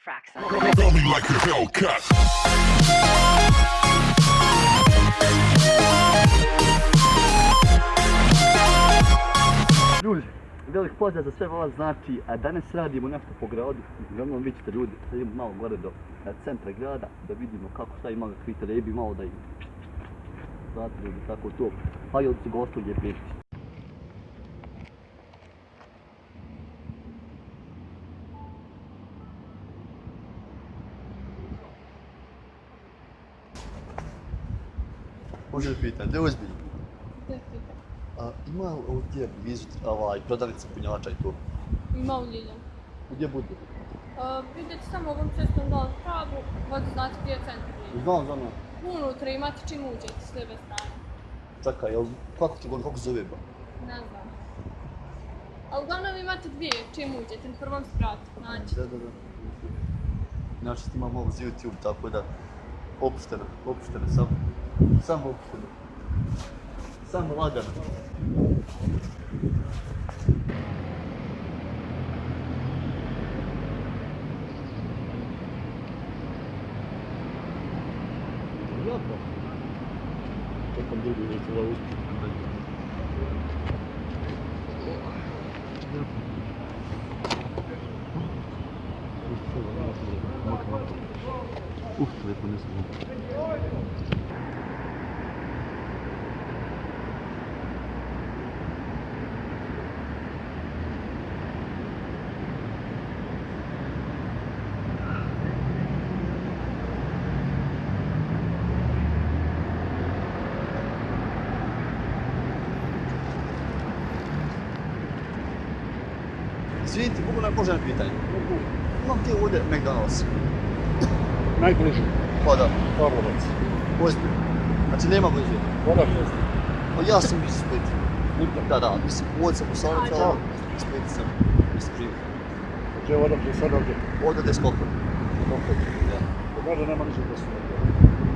tracks. Tell me like a Hellcat. Ljudi, velik pozdrav za sve vas, znači danas radimo nešto po gradu, uglavnom vi ćete ljudi, sad idemo malo gore do centra grada, da vidimo kako šta ima kakvi trebi, malo da im, znate ljudi, tako to, pa i od gostolje piti. Može li pitati, da je ozbiljno? Ima ovdje blizu prodavnica punjača i to? Ima u Ljiljan. Gdje bude? Vidjeti samo ovom cestom dole pravu, vodi znati gdje je centar Ljiljan. Znam. Unutra imate čim uđete s lijeve strane. Čekaj, kako zove ba? Ne znam. Ali uglavnom imate dvije čim uđete, na prvom spratu, naći. Da. Znači imamo ovo za YouTube, tako da opušteno, samo opušteno. Samo lagano. Lijepo. Čekam drugi neću da uspiju. Lijepo nisam. Izvinite, mogu na pitanje? Imam ti ovdje McDonald's. Najbliži, Pa da, Karlovac. ozbiljno. Znači nema bliže. Odakle? Pa ja sam iz Splita. Nikad. Da, mislim, ovdje sam u Sarajevcu, ali iz Splita sam živio. Gdje je odakle sad ovdje? Ovdje je Skopje. Opet. Da. Možda nema ništa da su ovdje.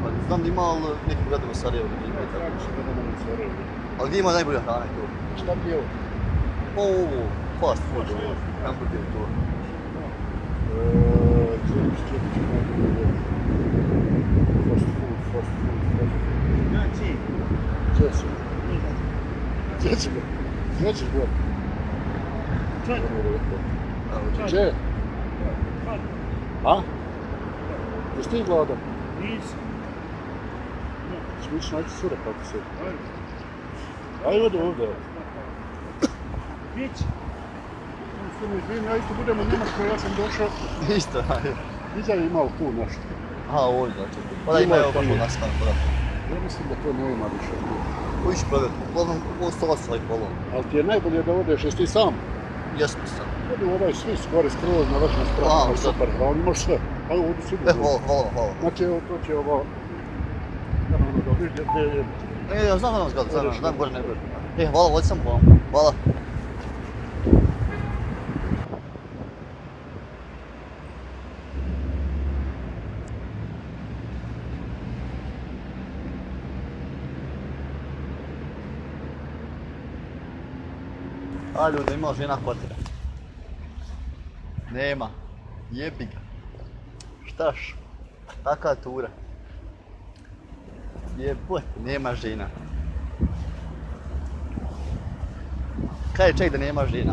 Pa znam da ima, ali nekim gradima Sarajevo da ima i tako. Kako se da nema ništa ovdje? Ali gdje ima najbolja hrana i to? Šta ti je ovo? Pa ovo, fast food, ovo, hamburger to. Čepić, najbolje. Fast food. Gdje si? Gdje ćeš gore? Gdje? A? Jesi ti gladan? Nisam. Ćemo ići naći sura kako se. Ajde ovdje. Bić. Izvim, ja isto budem u Njemačkoj, ja sam došao. Isto, ajde. Iza je imao tu nešto. Aha, ovdje znači. Pa da ima evo baš od nas tamo, da. Ja mislim da to nema više. Ko ići prodati? Uglavnom, ovo stovaca i polom. Ali ti je najbolje da odeš, jesi ti sam? Jesmo sam. Odi ovaj svi skoro skroz na vršnu A, stranu, da. super, a on imaš sve. Ajde, ovdje si Hvala. Znači, evo, to će ovo... Naravno da vidiš gdje je... Ja znam da nam zgradu, znam gore ne gore. Hvala, ovdje sam vam. Hvala. A ljudi, ima žena kvartira? Nema. Jebi ga. Štaš? Taka tura. Jebote, nema žena. Kaj je ček da nema žena?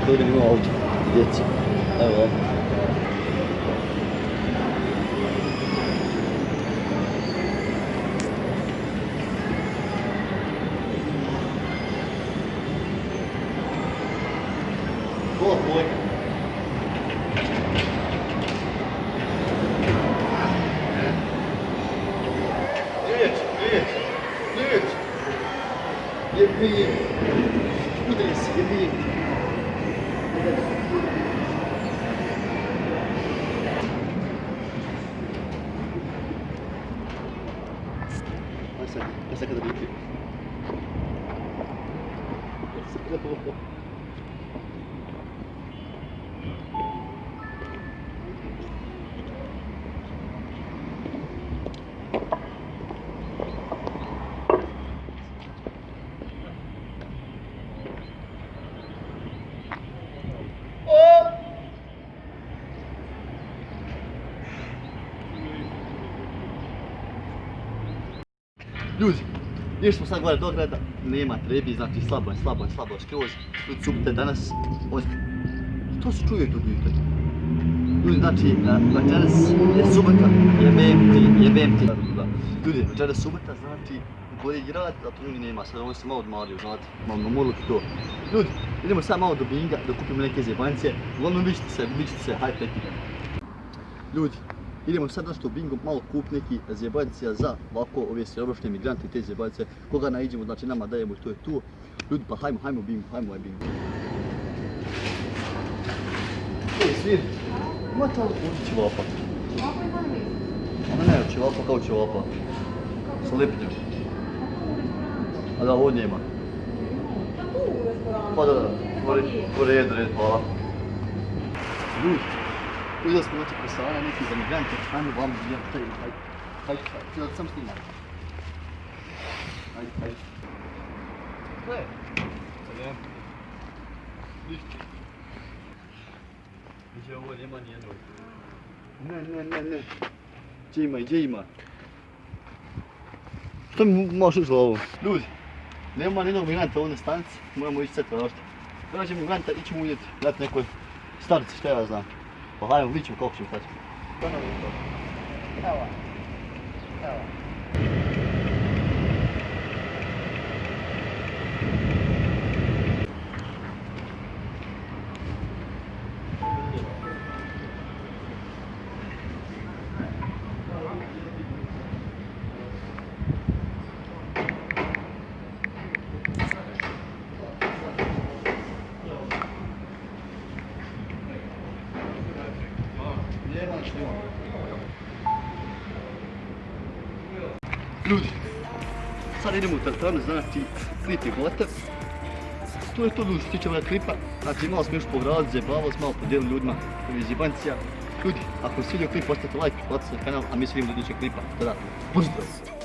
ovdje imamo auto, djeci. Evo ovdje. Gola dvojka. Riječ. Jebim. Udri se, jebim. Aj sad kada biti. Ljudi, išli smo sad gore do grada, nema trebi, znači slabo je skroz. Ljudi, subite danas, to se čuje tu ljudi. Ljudi, znači, večeras je subota, jebem ti. Ljudi, večeras je subota, znači, bolje grad, zato ljudi nema, sad oni se malo odmario, znate, malo namorili to. Ljudi, idemo sad malo do binga, da kupimo neke zjebancije, uglavnom vidite se, hajde peti. Ljudi, idemo sad nešto u bingo, malo kup neki zjebancija za ovako ove siromašne migrante i te zjebancije. Koga naiđemo, znači nama dajemo i to je tu. Ljudi, pa hajmo bingo, hajmo ovaj bingo. Ej, svir, imate ovo kući ćevapa? Ovako je najbolje. Ona ne, ćevapa kao ćevapa. Sa lipnjom. A da, ovdje ima. Pa tu u restoranu. Pa da, u redu, hvala. Ljudi, uzeli smo oči presana, neki za migrante, hajmo vam, hajde, sam snimam. Hajde. Šta je? Ništa. Gdje ovo nema nijednog. Ne. Gdje ima? Što mi možeš za ovo? Ljudi, nema nijednog migranta ovdje na stanici, moramo ići sad tražiti. Dođemo migranta, ićemo vidjeti, dati nekoj starici, šta ja znam. Pa hajmo, vidit ćemo kako ćemo stati. Evo. Ljudi, sad idemo u teatranu, znači klip je gotov. To je to ljudi što tiče ovoga klipa, znači malo smo još povradili, zajebavali smo, malo podijelili ljudima ovih zjebancija. Ljudi, ako vam se svidio klip, ostavite like, potplatite se na kanal, a mi se vidimo do idućeg klipa. Tada, pozdrav!